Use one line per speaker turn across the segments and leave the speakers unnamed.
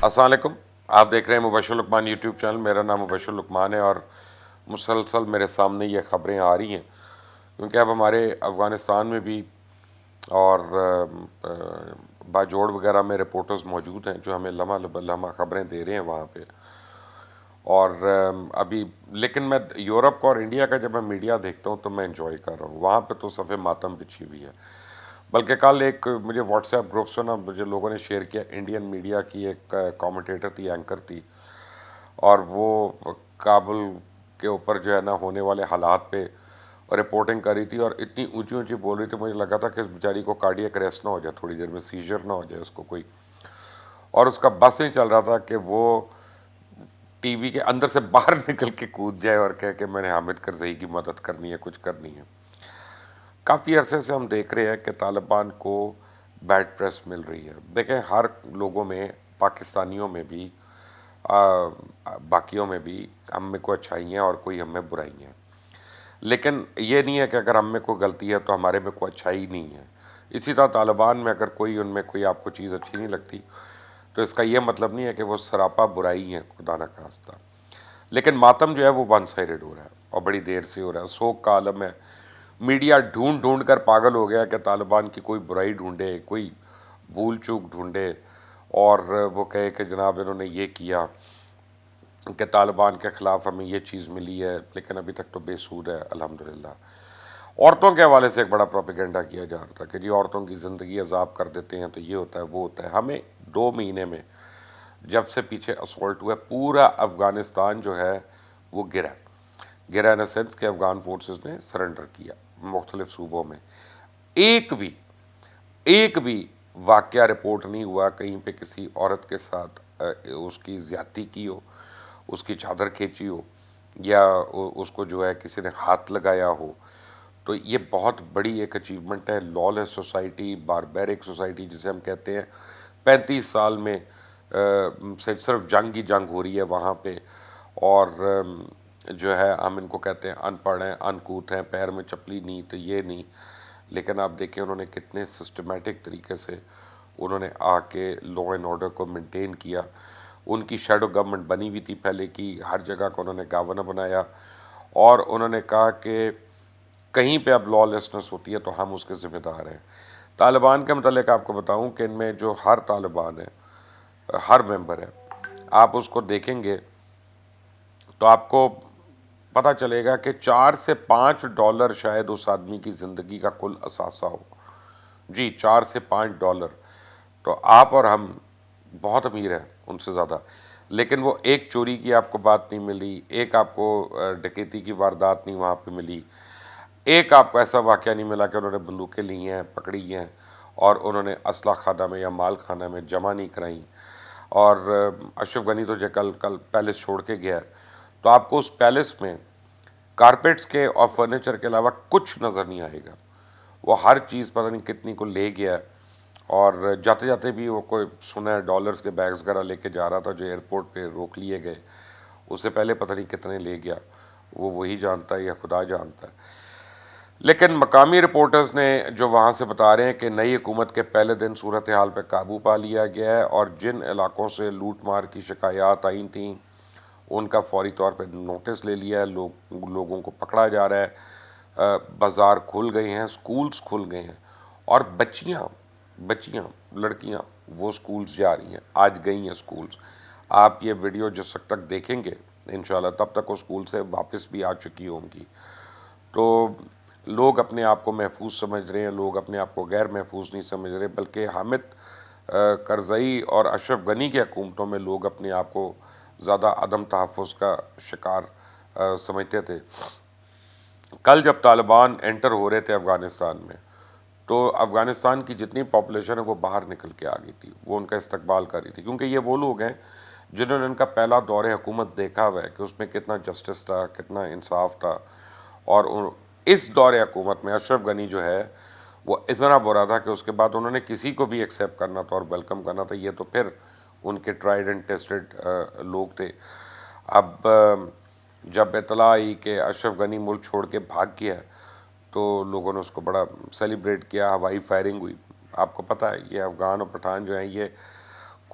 السلام علیکم. آپ دیکھ رہے ہیں مبشر لقمان یوٹیوب چینل. میرا نام مبشر لقمان ہے اور مسلسل میرے سامنے یہ خبریں آ رہی ہیں کیونکہ اب ہمارے افغانستان میں بھی اور باجوڑ وغیرہ میں رپورٹرز موجود ہیں جو ہمیں لمحہ لمحہ خبریں دے رہے ہیں وہاں پہ. اور ابھی لیکن میں یورپ کا اور انڈیا کا جب میں میڈیا دیکھتا ہوں تو میں انجوائے کر رہا ہوں. وہاں پہ تو صفحہ ماتم بچھی ہوئی ہے. بلکہ کل ایک مجھے واٹس ایپ گروپ سے مجھے لوگوں نے شیئر کیا, انڈین میڈیا کی ایک کامنٹیٹر تھی, اینکر تھی, اور وہ کابل کے اوپر جو ہے نا ہونے والے حالات پہ رپورٹنگ کر رہی تھی اور اتنی اونچی اونچی بول رہی تھی مجھے لگا تھا کہ اس بیچاری کو کارڈیک اریسٹ نہ ہو جائے, تھوڑی دیر میں سیجر نہ ہو جائے اس کو کوئی. اور اس کا بس نہیں چل رہا تھا کہ وہ ٹی وی کے اندر سے باہر نکل کے کود جائے اور کہے کہ میں نے حامد کرزئی کی مدد کرنی ہے, کچھ کرنی ہے. کافی عرصے سے ہم دیکھ رہے ہیں کہ طالبان کو بیڈ پریس مل رہی ہے. دیکھیں ہر لوگوں میں, پاکستانیوں میں بھی باقیوں میں بھی, ہم میں کوئی اچھائی ہیں اور کوئی ہم میں برائی ہیں, لیکن یہ نہیں ہے کہ اگر ہم میں کوئی غلطی ہے تو ہمارے میں کوئی اچھائی نہیں ہے. اسی طرح طالبان میں اگر کوئی ان میں کوئی آپ کو چیز اچھی نہیں لگتی تو اس کا یہ مطلب نہیں ہے کہ وہ سراپا برائی ہیں, خدا نہ خواستہ. لیکن ماتم جو ہے وہ ون سائڈڈ ہو رہا ہے اور بڑی دیر سے ہو رہا ہے. سوگ کا عالم ہے. میڈیا ڈھونڈ ڈھونڈ کر پاگل ہو گیا کہ طالبان کی کوئی برائی ڈھونڈے, کوئی بھول چوک ڈھونڈے اور وہ کہے کہ جناب انہوں نے یہ کیا, کہ طالبان کے خلاف ہمیں یہ چیز ملی ہے. لیکن ابھی تک تو بے سود ہے الحمدللہ. عورتوں کے حوالے سے ایک بڑا پروپیگنڈا کیا جا رہا تھا کہ جی عورتوں کی زندگی عذاب کر دیتے ہیں تو یہ ہوتا ہے وہ ہوتا ہے. ہمیں 2 مہینے میں جب سے پیچھے اسولٹ ہوا ہے پورا افغانستان جو ہے وہ گرا ان سینس کہ افغان فورسز نے سرنڈر کیا مختلف صوبوں میں. ایک بھی واقعہ رپورٹ نہیں ہوا کہیں پہ کسی عورت کے ساتھ اس کی زیادتی کی ہو, اس کی چادر کھینچی ہو, یا اس کو جو ہے کسی نے ہاتھ لگایا ہو. تو یہ بہت بڑی ایک اچیومنٹ ہے. لا لیس سوسائٹی, باربیرک سوسائٹی جسے ہم کہتے ہیں, 35 سال میں صرف جنگ ہی جنگ ہو رہی ہے وہاں پہ. اور جو ہے ہم ان کو کہتے ہیں ان پڑھ ہیں, ان کوت ہیں, پیر میں چپلی نہیں تو یہ نہیں. لیکن آپ دیکھیں انہوں نے کتنے سسٹمیٹک طریقے سے انہوں نے آ کے لا اینڈ آرڈر کو مینٹین کیا. ان کی شیڈو گورنمنٹ بنی ہوئی تھی پہلے کی, ہر جگہ کو انہوں نے گورنر بنایا اور انہوں نے کہا کہ کہیں پہ اب لا لیسنس ہوتی ہے تو ہم اس کے ذمہ دار ہیں. طالبان کے متعلق آپ کو بتاؤں کہ ان میں جو ہر طالبان ہے, ہر ممبر ہے, آپ اس کو دیکھیں گے تو آپ کو پتہ چلے گا کہ $4 سے $5 شاید اس آدمی کی زندگی کا کل اثاثہ ہو. جی $4 سے $5. تو آپ اور ہم بہت امیر ہیں ان سے زیادہ, لیکن وہ ایک چوری کی آپ کو بات نہیں ملی, ایک آپ کو ڈکیتی کی واردات نہیں وہاں پہ ملی, ایک آپ کو ایسا واقعہ نہیں ملا کہ انہوں نے بندوقیں لی ہیں, پکڑی ہیں اور انہوں نے اسلحہ خانہ میں یا مال خانہ میں جمع نہیں کرائیں. اور اشرف غنی تو جو کل پیلس چھوڑ کے گیا ہے, تو آپ کو اس پیلس میں کارپیٹس کے اور فرنیچر کے علاوہ کچھ نظر نہیں آئے گا. وہ ہر چیز پتہ نہیں کتنی کو لے گیا ہے. اور جاتے جاتے بھی وہ کوئی سنا ہے ڈالرز کے بیگز وغیرہ لے کے جا رہا تھا جو ایئرپورٹ پہ روک لیے گئے, اس سے پہلے پتہ نہیں کتنے لے گیا, وہ وہی جانتا ہے یا خدا جانتا ہے. لیکن مقامی رپورٹرز نے جو وہاں سے بتا رہے ہیں کہ نئی حکومت کے پہلے دن صورتحال پہ قابو پا لیا گیا ہے اور جن علاقوں سے لوٹ مار کی شکایات آئی تھیں ان کا فوری طور پہ نوٹس لے لیا ہے. لوگوں کو پکڑا جا رہا ہے, بازار کھل گئے ہیں, سکولز کھل گئے ہیں, اور بچیاں لڑکیاں وہ سکولز جا رہی ہیں, آج گئی ہیں سکولز. آپ یہ ویڈیو جس وقت تک دیکھیں گے انشاءاللہ تب تک وہ سکول سے واپس بھی آ چکی ہوں گی. تو لوگ اپنے آپ کو محفوظ سمجھ رہے ہیں, لوگ اپنے آپ کو غیر محفوظ نہیں سمجھ رہے, بلکہ حامد کرزئی اور اشرف غنی کی حکومتوں میں لوگ اپنے آپ کو زیادہ عدم تحفظ کا شکار سمجھتے تھے. کل جب طالبان انٹر ہو رہے تھے افغانستان میں تو افغانستان کی جتنی پاپولیشن ہے وہ باہر نکل کے آ گئی تھی, وہ ان کا استقبال کر رہی تھی, کیونکہ یہ وہ لوگ ہیں جنہوں نے ان کا پہلا دور حکومت دیکھا ہوا ہے کہ اس میں کتنا جسٹس تھا, کتنا انصاف تھا. اور اس دور حکومت میں اشرف غنی جو ہے وہ اتنا برا تھا کہ اس کے بعد انہوں نے کسی کو بھی ایکسیپٹ کرنا تھا اور ویلکم کرنا تھا. یہ تو پھر ان کے ٹرائیڈ اینڈ ٹیسٹڈ لوگ تھے. اب جب اطلاع آئی کہ اشرف غنی ملک چھوڑ کے بھاگ گیا تو لوگوں نے اس کو بڑا سیلیبریٹ کیا, ہوائی فائرنگ ہوئی. آپ کو پتہ ہے یہ افغان اور پٹھان جو ہیں یہ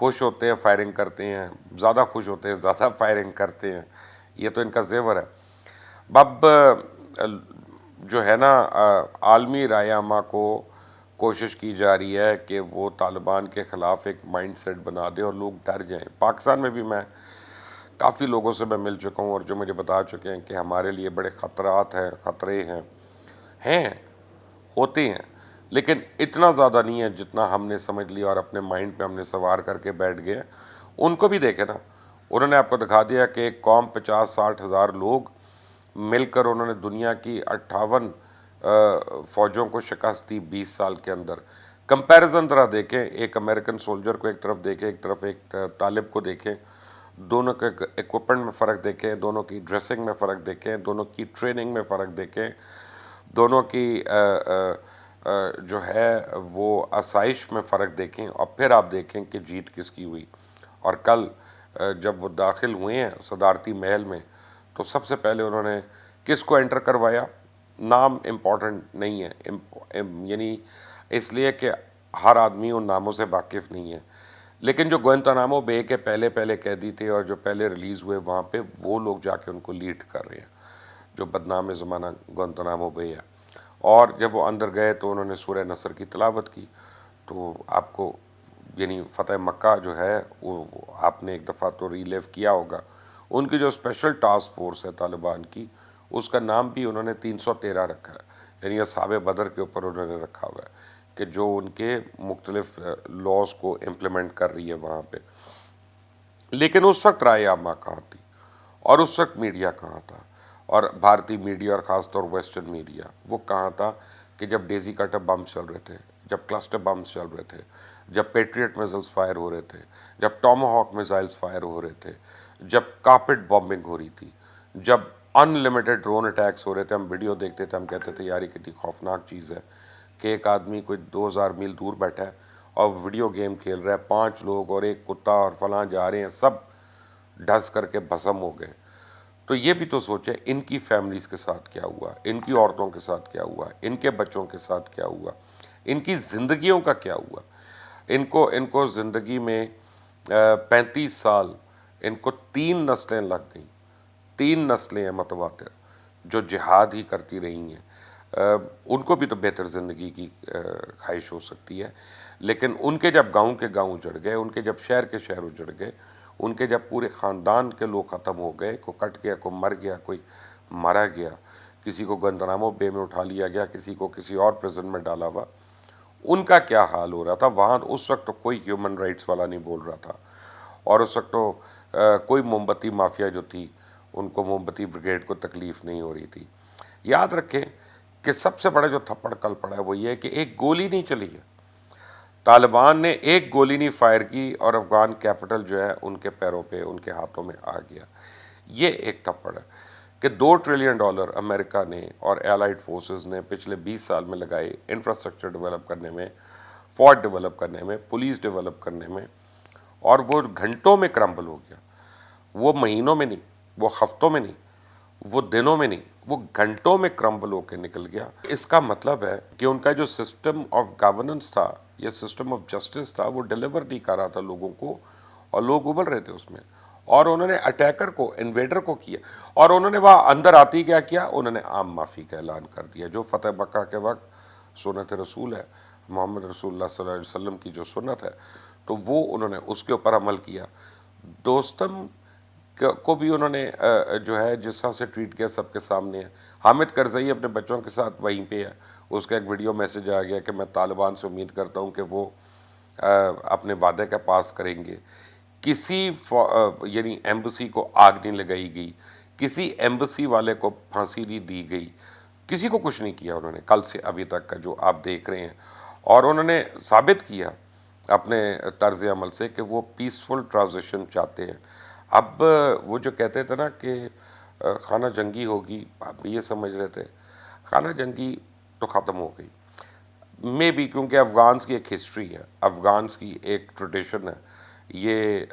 خوش ہوتے ہیں فائرنگ کرتے ہیں، زیادہ خوش ہوتے ہیں زیادہ فائرنگ کرتے ہیں، یہ تو ان کا زیور ہے۔ اب جو ہے نا عالمی رائے عامہ کو کوشش کی جا رہی ہے کہ وہ طالبان کے خلاف ایک مائنڈ سیٹ بنا دے اور لوگ ڈر جائیں۔ پاکستان میں بھی میں کافی لوگوں سے میں مل چکا ہوں اور جو مجھے بتا چکے ہیں کہ ہمارے لیے بڑے خطرات ہیں، خطرے ہیں ہوتے ہیں، لیکن اتنا زیادہ نہیں ہے جتنا ہم نے سمجھ لیا اور اپنے مائنڈ پہ ہم نے سوار کر کے بیٹھ گئے۔ ان کو بھی دیکھیں نا، انہوں نے آپ کو دکھا دیا کہ ایک قوم 50-60 ہزار لوگ مل کر انہوں نے دنیا کی 58 فوجوں کو شکست دی 20 سال کے اندر۔ کمپیریزن ذرا دیکھیں، ایک امریکن سولجر کو ایک طرف دیکھیں، ایک طرف ایک طالب کو دیکھیں، دونوں کے ایکوپمنٹ میں فرق دیکھیں، دونوں کی ڈریسنگ میں فرق دیکھیں، دونوں کی ٹریننگ میں فرق دیکھیں، دونوں کی جو ہے وہ آسائش میں فرق دیکھیں، اور پھر آپ دیکھیں کہ جیت کس کی ہوئی۔ اور کل جب وہ داخل ہوئے ہیں صدارتی محل میں تو سب سے پہلے انہوں نے کس کو انٹر کروایا؟ نام امپورٹنٹ نہیں ہے، یعنی اس لیے کہ ہر آدمی ان ناموں سے واقف نہیں ہے، لیکن جو گوانتانامو بے کے پہلے قیدی تھے اور جو پہلے ریلیز ہوئے وہاں پہ وہ لوگ جا کے ان کو لیڈ کر رہے ہیں، جو بدنام زمانہ گوانتانامو بے ہے۔ اور جب وہ اندر گئے تو انہوں نے سورہ نصر کی تلاوت کی، تو آپ کو یعنی فتح مکہ جو ہے وہ آپ نے ایک دفعہ تو ریلیو کیا ہوگا، ان کی جو اسپیشل ٹاسک فورس ہے طالبان کی، اس کا نام بھی انہوں نے 313 رکھا ہے، یعنی اصحاب بدر کے اوپر انہوں نے رکھا ہوا ہے کہ جو ان کے مختلف لاز کو امپلیمنٹ کر رہی ہے وہاں پہ۔ لیکن اس وقت رائے عامہ کہاں تھی اور اس وقت میڈیا کہاں تھا، اور بھارتی میڈیا اور خاص طور ویسٹرن میڈیا وہ کہاں تھا کہ جب ڈیزی کٹر بمز چل رہے تھے، جب کلسٹر بمز چل رہے تھے، جب پیٹریٹ میزائلز فائر ہو رہے تھے، جب ٹاما ہاک میزائلز فائر ہو رہے تھے، جب کارپٹ بامبنگ ہو رہی تھی، جب ان لمیٹڈ ڈرون اٹیکس ہو رہے تھے۔ ہم ویڈیو دیکھتے تھے، ہم کہتے تھے یار یہ کتنی خوفناک چیز ہے کہ ایک آدمی کوئی 2000 میل دور بیٹھا ہے اور ویڈیو گیم کھیل رہا ہے، 5 لوگ اور ایک کتا اور فلاں جا رہے ہیں، سب ڈھس کر کے بھسم ہو گئے۔ تو یہ بھی تو سوچیں ان کی فیملیز کے ساتھ کیا ہوا، ان کی عورتوں کے ساتھ کیا ہوا، ان کے بچوں کے ساتھ کیا ہوا، ان کی زندگیوں کا کیا ہوا۔ ان کو زندگی میں 35 سال ان کو 3 نسلیں لگ گئیں، 3 نسلیں ہیں متواتر جو جہاد ہی کرتی رہی ہیں۔ ان کو بھی تو بہتر زندگی کی خواہش ہو سکتی ہے، لیکن ان کے جب گاؤں کے گاؤں اجڑ گئے، ان کے جب شہر کے شہر اجڑ گئے، ان کے جب پورے خاندان کے لوگ ختم ہو گئے، کوئی کٹ گیا، کوئی مر گیا، کوئی مارا گیا، کسی کو گوانتانامو بے میں اٹھا لیا گیا، کسی کو کسی اور پریزن میں ڈالا ہوا، ان کا کیا حال ہو رہا تھا وہاں؟ اس وقت تو کوئی ہیومن رائٹس والا نہیں بول رہا تھا، اور اس وقت تو کوئی موم بتی مافیا جو تھی ان کو موم بتی بریگیڈ کو تکلیف نہیں ہو رہی تھی۔ یاد رکھیں کہ سب سے بڑا جو تھپڑ کل پڑا ہے وہ یہ ہے کہ ایک گولی نہیں چلی ہے، طالبان نے ایک گولی نہیں فائر کی اور افغان کیپٹل جو ہے ان کے پیروں پہ ان کے ہاتھوں میں آ گیا۔ یہ ایک تھپڑ ہے کہ $2 ٹریلین امریکہ نے اور ایلائڈ فورسز نے پچھلے 20 سال میں لگائے انفراسٹرکچر ڈیولپ کرنے میں، فورٹ ڈیولپ کرنے میں، پولیس ڈیولپ کرنے میں، اور وہ گھنٹوں میں کرمبل ہو گیا۔ وہ مہینوں میں نہیں، وہ ہفتوں میں نہیں، وہ دنوں میں نہیں، وہ گھنٹوں میں کرمبل ہو کے نکل گیا۔ اس کا مطلب ہے کہ ان کا جو سسٹم آف گورننس تھا یا سسٹم آف جسٹس تھا وہ ڈیلیور نہیں کر رہا تھا لوگوں کو، اور لوگ ابل رہے تھے اس میں، اور انہوں نے اٹیکر کو، انویڈر کو کیا، اور انہوں نے وہاں اندر آتی کیا کیا، انہوں نے عام معافی کا اعلان کر دیا، جو فتح مکہ کے وقت سنت رسول ہے، محمد رسول اللہ صلی اللہ علیہ وسلم کی جو سنت ہے، تو وہ انہوں نے اس کے اوپر عمل کیا۔ دوستم کو بھی انہوں نے جو ہے جس طرح سے ٹریٹ کیا سب کے سامنے ہے۔ حامد کرزئی اپنے بچوں کے ساتھ وہیں پہ ہے، اس کا ایک ویڈیو میسج آ گیا کہ میں طالبان سے امید کرتا ہوں کہ وہ اپنے وعدے کا پاس کریں گے۔ کسی یعنی ایمبسی کو آگ نہیں لگائی گئی، کسی ایمبسی والے کو پھانسی نہیں دی گئی، کسی کو کچھ نہیں کیا انہوں نے کل سے ابھی تک کا جو آپ دیکھ رہے ہیں، اور انہوں نے ثابت کیا اپنے طرز عمل سے کہ وہ پیسفل ٹرانزیشن چاہتے ہیں۔ اب وہ جو کہتے تھے نا کہ خانہ جنگی ہوگی، آپ بھی یہ سمجھ رہے تھے، خانہ جنگی تو ختم ہو گئی مے بھی، کیونکہ افغانس کی ایک ہسٹری ہے، افغانس کی ایک ٹریڈیشن ہے، یہ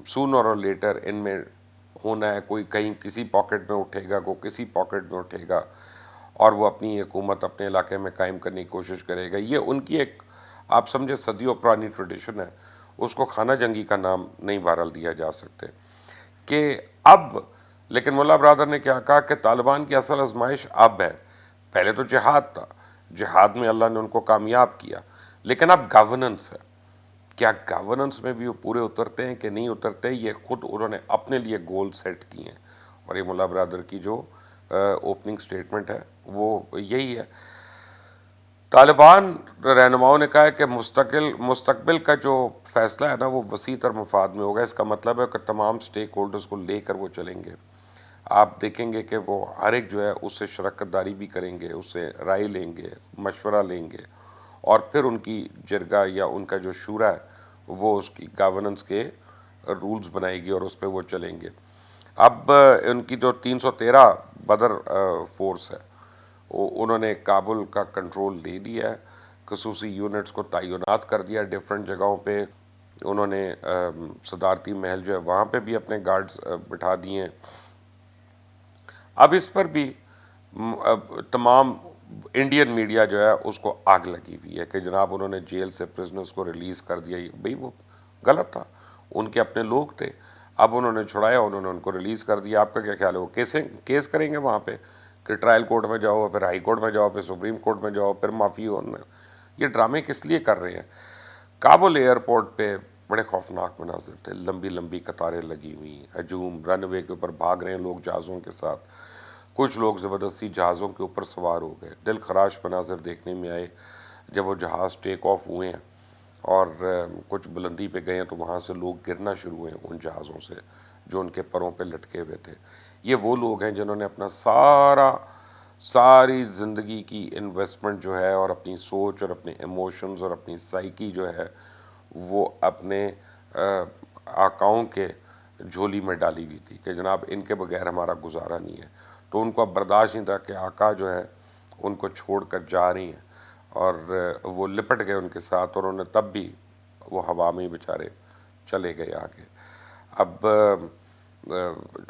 سونر اور لیٹر ان میں ہونا ہے، کوئی کہیں کسی پاکٹ میں اٹھے گا، کوئی کسی پاکٹ میں اٹھے گا، اور وہ اپنی حکومت اپنے علاقے میں قائم کرنے کی کوشش کرے گا۔ یہ ان کی ایک آپ سمجھے صدیوں پرانی ٹریڈیشن ہے، اس کو خانہ جنگی کا نام نہیں بہرحال دیا جا سکتے کہ اب. لیکن ملا برادر نے کیا کہا کہ طالبان کی اصل آزمائش اب ہے. پہلے تو جہاد تھا، جہاد میں اللہ نے ان کو کامیاب کیا، لیکن اب گورننس ہے. کیا گورننس میں بھی وہ پورے اترتے ہیں کہ نہیں اترتے، یہ خود انہوں نے اپنے لیے گول سیٹ کیے ہیں. اور یہ ملا برادر کی جو اوپننگ سٹیٹمنٹ ہے وہ یہی ہے. طالبان رہنماؤں نے کہا ہے کہ مستقبل کا جو فیصلہ ہے نا وہ وسیع تر مفاد میں ہوگا. اس کا مطلب ہے کہ تمام سٹیک ہولڈرز کو لے کر وہ چلیں گے. آپ دیکھیں گے کہ وہ ہر ایک جو ہے اس سے شراکت داری بھی کریں گے، اس سے رائے لیں گے، مشورہ لیں گے، اور پھر ان کی جرگہ یا ان کا جو شورا ہے وہ اس کی گورننس کے رولز بنائے گی اور اس پہ وہ چلیں گے. اب ان کی جو 313 بدر فورس ہے انہوں نے کابل کا کنٹرول لے لیا ہے. خصوصی یونٹس کو تعینات کر دیا ڈیفرنٹ جگہوں پہ. انہوں نے صدارتی محل جو ہے وہاں پہ بھی اپنے گارڈز بٹھا دیے ہیں. اب اس پر بھی تمام انڈین میڈیا جو ہے اس کو آگ لگی ہوئی ہے کہ جناب انہوں نے جیل سے پرزنرز کو ریلیز کر دیا. بھئی وہ غلط تھا، ان کے اپنے لوگ تھے. اب انہوں نے چھڑایا، انہوں نے ان کو ریلیز کر دیا. آپ کا کیا خیال ہے؟ وہ کیس کریں گے وہاں پہ کہ ٹرائل کورٹ میں جاؤ، پھر ہائی کورٹ میں جاؤ، پھر سپریم کورٹ میں جاؤ، پھر معافی ہو. یہ ڈرامے کس لیے کر رہے ہیں؟ کابل ایئرپورٹ پہ بڑے خوفناک مناظر تھے. لمبی لمبی قطاریں لگی ہوئی، ہجوم، رن وے کے اوپر بھاگ رہے ہیں لوگ جہازوں کے ساتھ. کچھ لوگ زبردستی جہازوں کے اوپر سوار ہو گئے. دل خراش مناظر دیکھنے میں آئے جب وہ جہاز ٹیک آف ہوئے ہیں اور کچھ بلندی پہ گئے ہیں تو وہاں سے لوگ گرنا شروع ہوئے ان جہازوں سے جو ان کے پروں پہ لٹکے ہوئے تھے. یہ وہ لوگ ہیں جنہوں نے اپنا ساری زندگی کی انویسٹمنٹ جو ہے اور اپنی سوچ اور اپنے ایموشنز اور اپنی سائیکی جو ہے وہ اپنے آقاؤں کے جھولی میں ڈالی ہوئی تھی کہ جناب ان کے بغیر ہمارا گزارا نہیں ہے. تو ان کو اب برداشت نہیں تھا کہ آقا جو ہے ان کو چھوڑ کر جا رہی ہیں، اور وہ لپٹ گئے ان کے ساتھ، اور انہیں تب بھی وہ ہوا میں بیچارے چلے گئے آگے. اب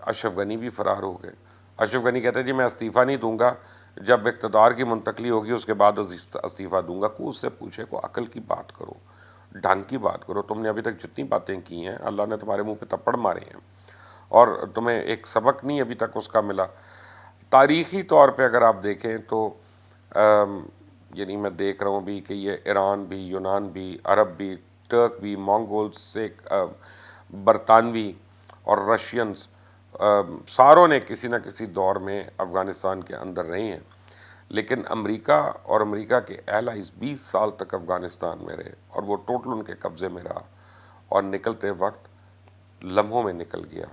اشرف غنی بھی فرار ہو گئے. اشرف غنی کہتے ہیں جی میں استعفیٰ نہیں دوں گا، جب اقتدار کی منتقلی ہوگی اس کے بعد استعفیٰ دوں گا. کو اس سے پوچھے، کو عقل کی بات کرو، ڈھنگ کی بات کرو. تم نے ابھی تک جتنی باتیں کی ہیں اللہ نے تمہارے منہ پہ تپڑ مارے ہیں، اور تمہیں ایک سبق نہیں ابھی تک اس کا ملا. تاریخی طور پہ اگر آپ دیکھیں تو یعنی میں دیکھ رہا ہوں بھی کہ یہ ایران بھی، یونان بھی، عرب بھی، ٹرک بھی، مونگولز سے برطانوی اور رشینز، ساروں نے کسی نہ کسی دور میں افغانستان کے اندر رہے ہیں. لیکن امریکہ اور امریکہ کے ایلائز 20 سال تک افغانستان میں رہے، اور وہ ٹوٹل ان کے قبضے میں رہا، اور نکلتے وقت لمحوں میں نکل گیا.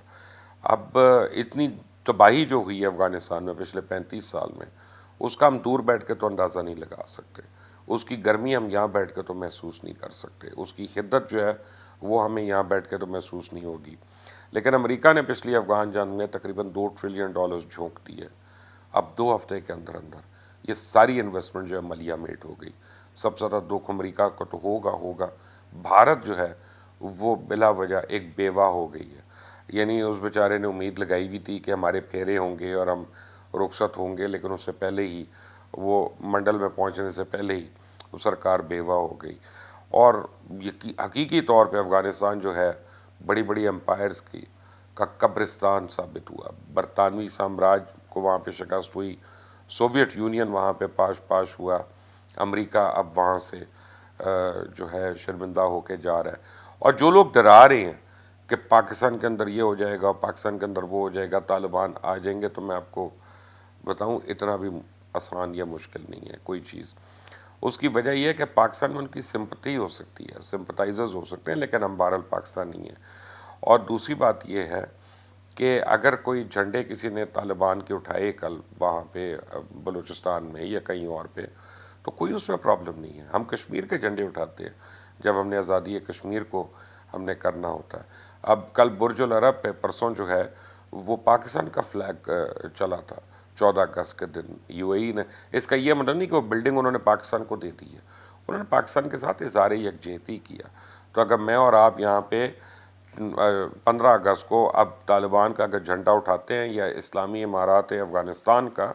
اب اتنی تباہی جو ہوئی ہے افغانستان میں پچھلے 35 سال میں، اس کا ہم دور بیٹھ کے تو اندازہ نہیں لگا سکتے. اس کی گرمی ہم یہاں بیٹھ کے تو محسوس نہیں کر سکتے. اس کی شدت جو ہے وہ ہمیں یہاں بیٹھ کے تو محسوس نہیں ہوگی. لیکن امریکہ نے پچھلی افغان جنگ میں تقریباً $2 ٹریلین جھونک دیے. اب 2 ہفتے کے اندر یہ ساری انویسٹمنٹ جو ہے ملیہ میٹ ہو گئی. سب سے زیادہ دکھ امریکہ کو تو ہوگا. بھارت جو ہے وہ بلا وجہ ایک بیوہ ہو گئی ہے. یعنی اس بیچارے نے امید لگائی ہوئی تھی کہ ہمارے پھیرے ہوں گے اور ہم رخصت ہوں گے، لیکن اس سے پہلے ہی وہ منڈل میں پہنچنے سے پہلے ہی وہ سرکار بیوہ ہو گئی. اور حقیقی طور پہ افغانستان جو ہے بڑی بڑی امپائرز کا قبرستان ثابت ہوا. برطانوی سامراج کو وہاں پہ شکست ہوئی، سوویت یونین وہاں پہ پاش ہوا، امریکہ اب وہاں سے جو ہے شرمندہ ہو کے جا رہا ہے. اور جو لوگ ڈرا رہے ہیں کہ پاکستان کے اندر یہ ہو جائے گا، پاکستان کے اندر وہ ہو جائے گا، طالبان آ جائیں گے، تو میں آپ کو بتاؤں اتنا بھی آسان یا مشکل نہیں ہے کوئی چیز. اس کی وجہ یہ ہے کہ پاکستان میں ان کی سمپتھی ہو سکتی ہے، سمپتائزرز ہو سکتے ہیں، لیکن ہم بہرحال پاکستان نہیں ہیں. اور دوسری بات یہ ہے کہ اگر کوئی جھنڈے کسی نے طالبان کے اٹھائے کل وہاں پہ بلوچستان میں یا کہیں اور پہ، تو کوئی اس میں پرابلم نہیں ہے. ہم کشمیر کے جھنڈے اٹھاتے ہیں جب ہم نے آزادی کشمیر کو ہم نے کرنا ہوتا ہے. اب کل برج العرب پہ پرسوں جو ہے وہ پاکستان کا فلیگ چلا تھا 14 اگست کے دن. یو اے ای نے، اس کا یہ مطلب نہیں کہ وہ بلڈنگ انہوں نے پاکستان کو دے دی ہے، انہوں نے پاکستان کے ساتھ اظہار یکجہتی کیا. تو اگر میں اور آپ یہاں پہ 15 اگست کو اب طالبان کا اگر جھنڈا اٹھاتے ہیں یا اسلامی امارات افغانستان کا،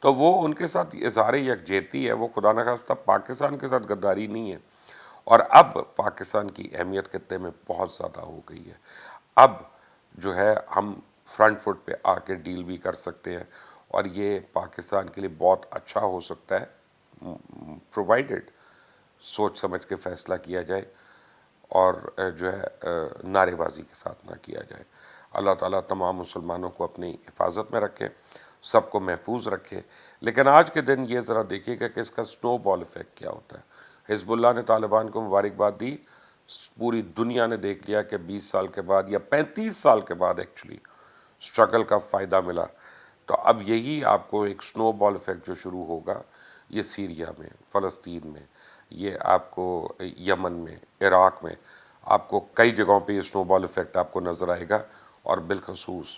تو وہ ان کے ساتھ اظہار یکجہتی ہے، وہ خدا نخواستہ پاکستان کے ساتھ غداری نہیں ہے. اور اب پاکستان کی اہمیت خطے میں بہت زیادہ ہو گئی ہے. اب جو ہے ہم فرنٹ فٹ پہ آ کے ڈیل بھی کر سکتے ہیں اور یہ پاکستان کے لیے بہت اچھا ہو سکتا ہے پرووائڈڈ سوچ سمجھ کے فیصلہ کیا جائے اور جو ہے نعرے بازی کے ساتھ نہ کیا جائے. اللہ تعالیٰ تمام مسلمانوں کو اپنی حفاظت میں رکھے، سب کو محفوظ رکھے. لیکن آج کے دن یہ ذرا دیکھیے گا کہ اس کا سنو بال ایفیکٹ کیا ہوتا ہے. حزب اللہ نے طالبان کو مبارکباد دی، پوری دنیا نے دیکھ لیا کہ 20 سال کے بعد یا 35 سال کے بعد ایکچولی اسٹرگل کا فائدہ ملا. تو اب یہی آپ کو ایک سنو بال ایفیکٹ جو شروع ہوگا، یہ سیریا میں، فلسطین میں، یہ آپ کو یمن میں، عراق میں، آپ کو کئی جگہوں پہ یہ سنو بال ایفیکٹ آپ کو نظر آئے گا. اور بالخصوص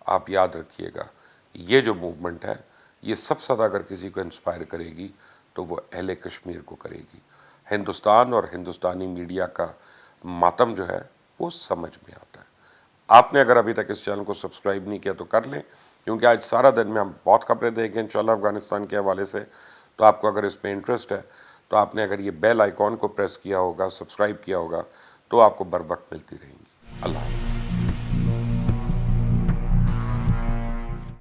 آپ یاد رکھیے گا، یہ جو موومنٹ ہے یہ سب سے زیادہ اگر کسی کو انسپائر کرے گی تو وہ اہل کشمیر کو کرے گی. ہندوستان اور ہندوستانی میڈیا کا ماتم جو ہے وہ سمجھ میں آتا ہے. آپ نے اگر ابھی تک اس چینل کو سبسکرائب نہیں کیا تو کر لیں، کیونکہ آج سارا دن میں ہم بہت خبریں دیں گے انشاءاللہ افغانستان کے حوالے سے. تو آپ کو اگر اس پہ انٹرسٹ ہے تو آپ نے اگر یہ بیل آئیکن کو پریس کیا ہوگا، سبسکرائب کیا ہوگا، تو آپ کو بر وقت ملتی رہیں گی. اللہ حافظ.